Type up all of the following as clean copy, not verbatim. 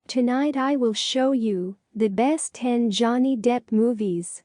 Tonight I will show you the best 10 Johnny Depp movies.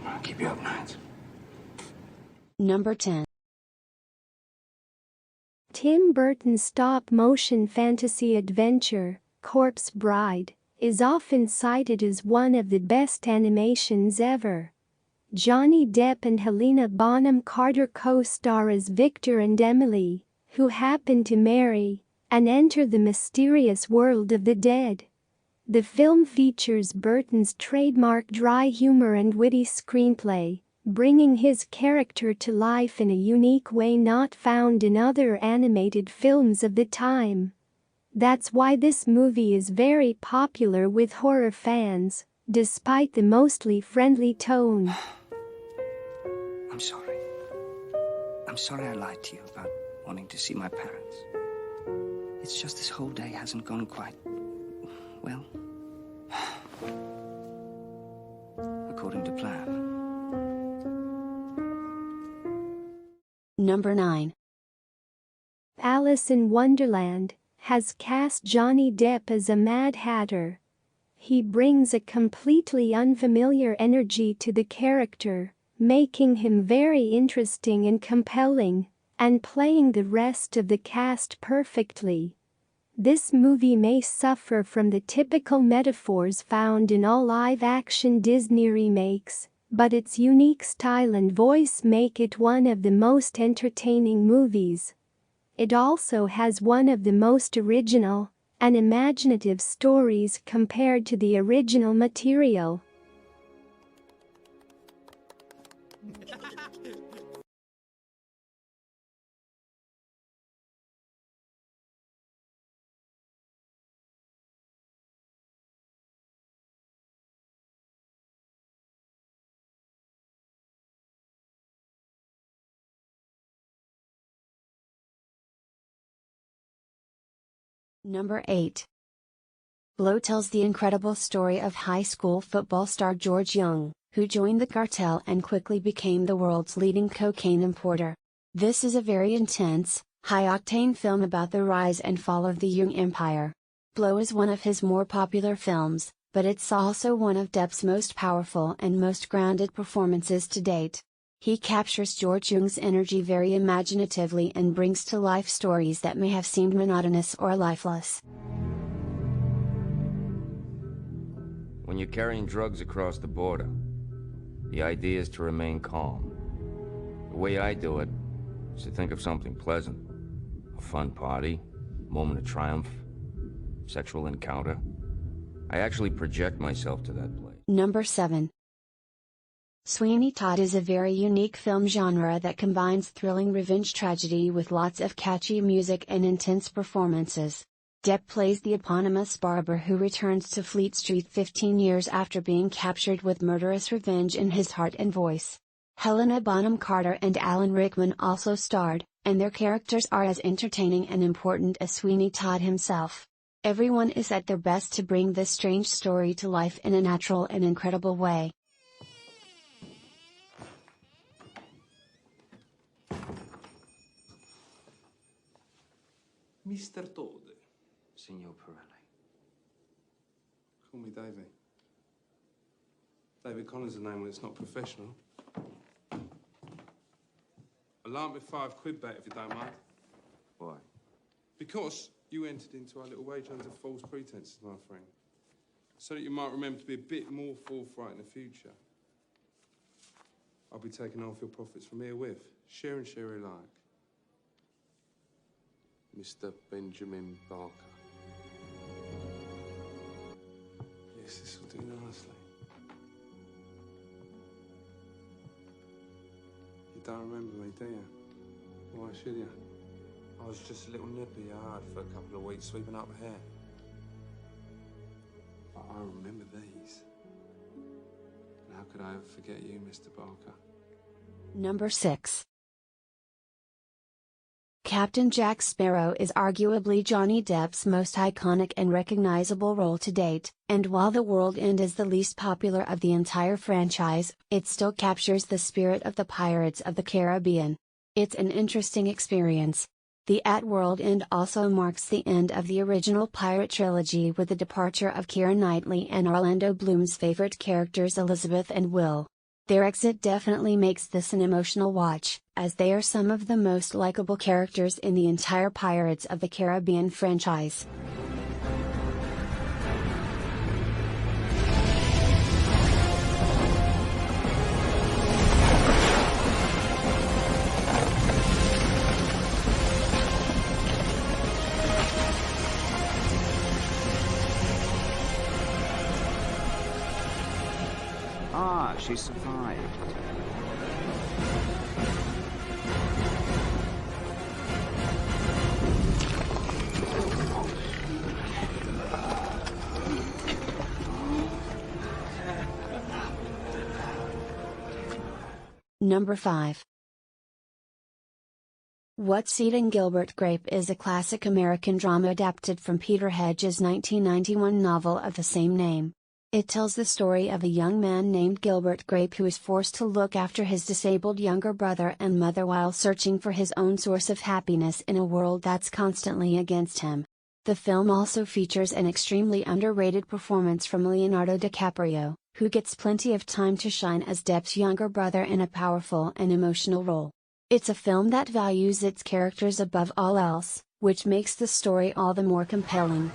I'll keep you up nights. Number 10. Tim Burton's stop-motion fantasy adventure, Corpse Bride, is often cited as one of the best animations ever. Johnny Depp and Helena Bonham Carter co-star as Victor and Emily, who happen to marry and enter the mysterious world of the dead. The film features Burton's trademark dry humor and witty screenplay, bringing his character to life in a unique way not found in other animated films of the time. That's why this movie is very popular with horror fans, despite the mostly friendly tone. I'm sorry. I'm sorry I lied to you about wanting to see my parents. It's just this whole day hasn't gone quite, well, according to plan. Number 9. Alice in Wonderland has cast Johnny Depp as a Mad Hatter. He brings a completely unfamiliar energy to the character, making him very interesting and compelling, and playing the rest of the cast perfectly. This movie may suffer from the typical metaphors found in all live-action Disney remakes, but its unique style and voice make it one of the most entertaining movies. It also has one of the most original and imaginative stories compared to the original material. Number 8. Blow tells the incredible story of high school football star George Young, who joined the cartel and quickly became the world's leading cocaine importer. This is a very intense, high-octane film about the rise and fall of the Young empire. Blow is one of his more popular films, but it's also one of Depp's most powerful and most grounded performances to date. He captures George Young's energy very imaginatively and brings to life stories that may have seemed monotonous or lifeless. When you're carrying drugs across the border, the idea is to remain calm. The way I do it is to think of something pleasant. A fun party, moment of triumph, sexual encounter. I actually project myself to that place. Number 7. Sweeney Todd is a very unique film genre that combines thrilling revenge tragedy with lots of catchy music and intense performances. Depp plays the eponymous Barber who returns to Fleet Street 15 years after being captured with murderous revenge in his heart and voice. Helena Bonham Carter and Alan Rickman also starred, and their characters are as entertaining and important as Sweeney Todd himself. Everyone is at their best to bring this strange story to life in a natural and incredible way. Mr. Todd. Signor Pirelli. Call me Davy. David Connor's a name when it's not professional. I'll lamp with £5 bet if you don't mind. Why? Because you entered into our little wage under false pretenses, my friend. So that you might remember to be a bit more forthright in the future. I'll be taking half your profits from herewith. Share and share alike. Mr. Benjamin Barker. Yes, this will do nicely. You don't remember me, do you? Why should you? I was just a little nippy hard for a couple of weeks sweeping up the hair. But I remember these. And how could I ever forget you, Mr. Barker? Number 6. Captain Jack Sparrow is arguably Johnny Depp's most iconic and recognizable role to date, and while The World End is the least popular of the entire franchise, it still captures the spirit of the Pirates of the Caribbean. It's an interesting experience. The At World End also marks the end of the original pirate trilogy with the departure of Keira Knightley and Orlando Bloom's favorite characters Elizabeth and Will. Their exit definitely makes this an emotional watch, as they are some of the most likable characters in the entire Pirates of the Caribbean franchise. Ah, she survived. Number 5. What's Eating Gilbert? Grape is a classic American drama adapted from Peter Hedges' 1991 novel of the same name. It tells the story of a young man named Gilbert Grape who is forced to look after his disabled younger brother and mother while searching for his own source of happiness in a world that's constantly against him. The film also features an extremely underrated performance from Leonardo DiCaprio, who gets plenty of time to shine as Depp's younger brother in a powerful and emotional role. It's a film that values its characters above all else, which makes the story all the more compelling.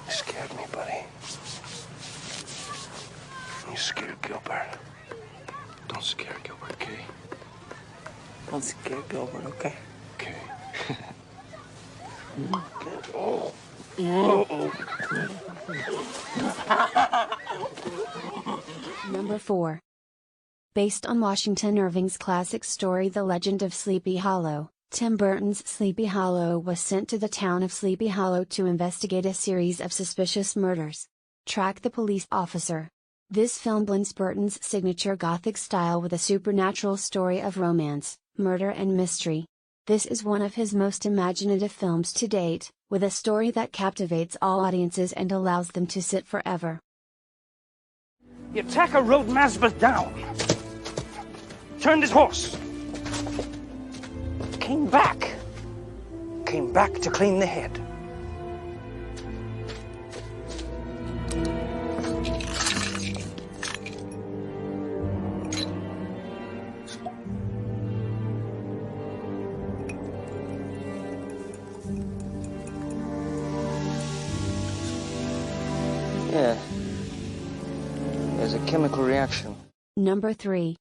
You scared me, buddy. You scared Gilbert. Don't scare Gilbert, okay? Don't scare Gilbert, okay? Okay. Number 4. Based on Washington Irving's classic story The Legend of Sleepy Hollow, Tim Burton's Sleepy Hollow was sent to the town of Sleepy Hollow to investigate a series of suspicious murders. Track the police officer. This film blends Burton's signature Gothic style with a supernatural story of romance, murder and mystery. This is one of his most imaginative films to date, with a story that captivates all audiences and allows them to sit forever. The attacker rode Masbeth down. Turned his horse. Came back. Came back to clean the head. Yeah. There's a chemical reaction. Number 3.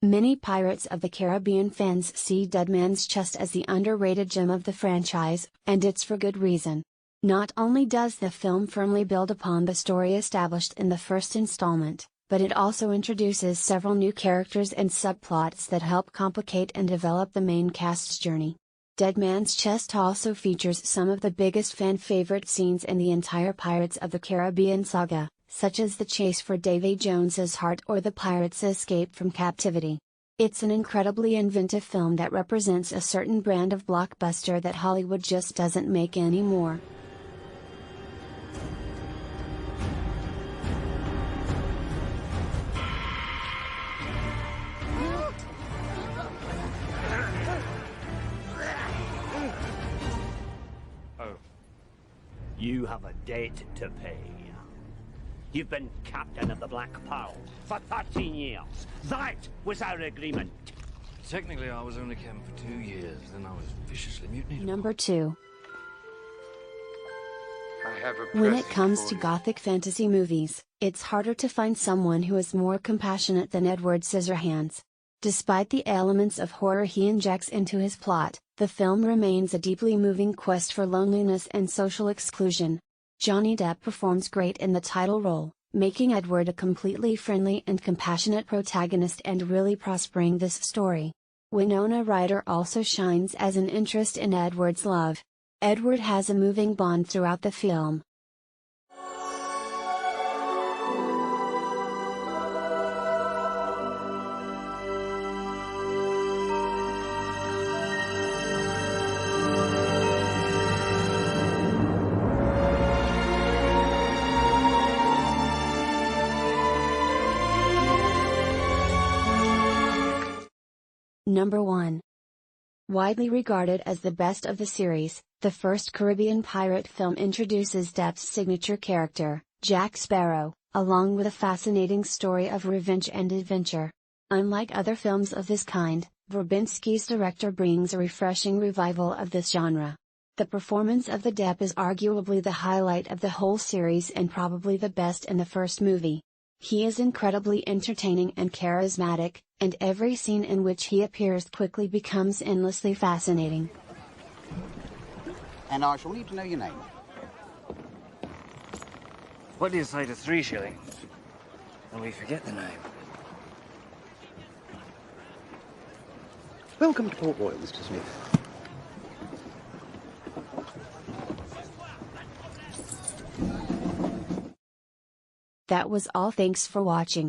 Many Pirates of the Caribbean fans see Dead Man's Chest as the underrated gem of the franchise, and it's for good reason. Not only does the film firmly build upon the story established in the first installment, but it also introduces several new characters and subplots that help complicate and develop the main cast's journey. Dead Man's Chest also features some of the biggest fan favorite scenes in the entire Pirates of the Caribbean saga, such as the chase for Davy Jones's heart or the pirates' escape from captivity. It's an incredibly inventive film that represents a certain brand of blockbuster that Hollywood just doesn't make anymore. You have a debt to pay. You've been captain of the Black Pearl for 13 years. That was our agreement. Technically, I was only captain for 2 years, then I was viciously mutinied. Number 2. I have a When it present comes for to you. Gothic fantasy movies, it's harder to find someone who is more compassionate than Edward Scissorhands. Despite the elements of horror he injects into his plot, the film remains a deeply moving quest for loneliness and social exclusion. Johnny Depp performs great in the title role, making Edward a completely friendly and compassionate protagonist and really prospering this story. Winona Ryder also shines as an interest in Edward's love. Edward has a moving bond throughout the film. Number 1. Widely regarded as the best of the series, the first Caribbean pirate film introduces Depp's signature character, Jack Sparrow, along with a fascinating story of revenge and adventure. Unlike other films of this kind, Verbinski's director brings a refreshing revival of this genre. The performance of the Depp is arguably the highlight of the whole series and probably the best in the first movie. He is incredibly entertaining and charismatic, and every scene in which he appears quickly becomes endlessly fascinating. And I shall need to know your name. What do you say to 3 shillings? And we forget the name. Welcome to Port Royal, Mr. Smith. That was all. Thanks for watching.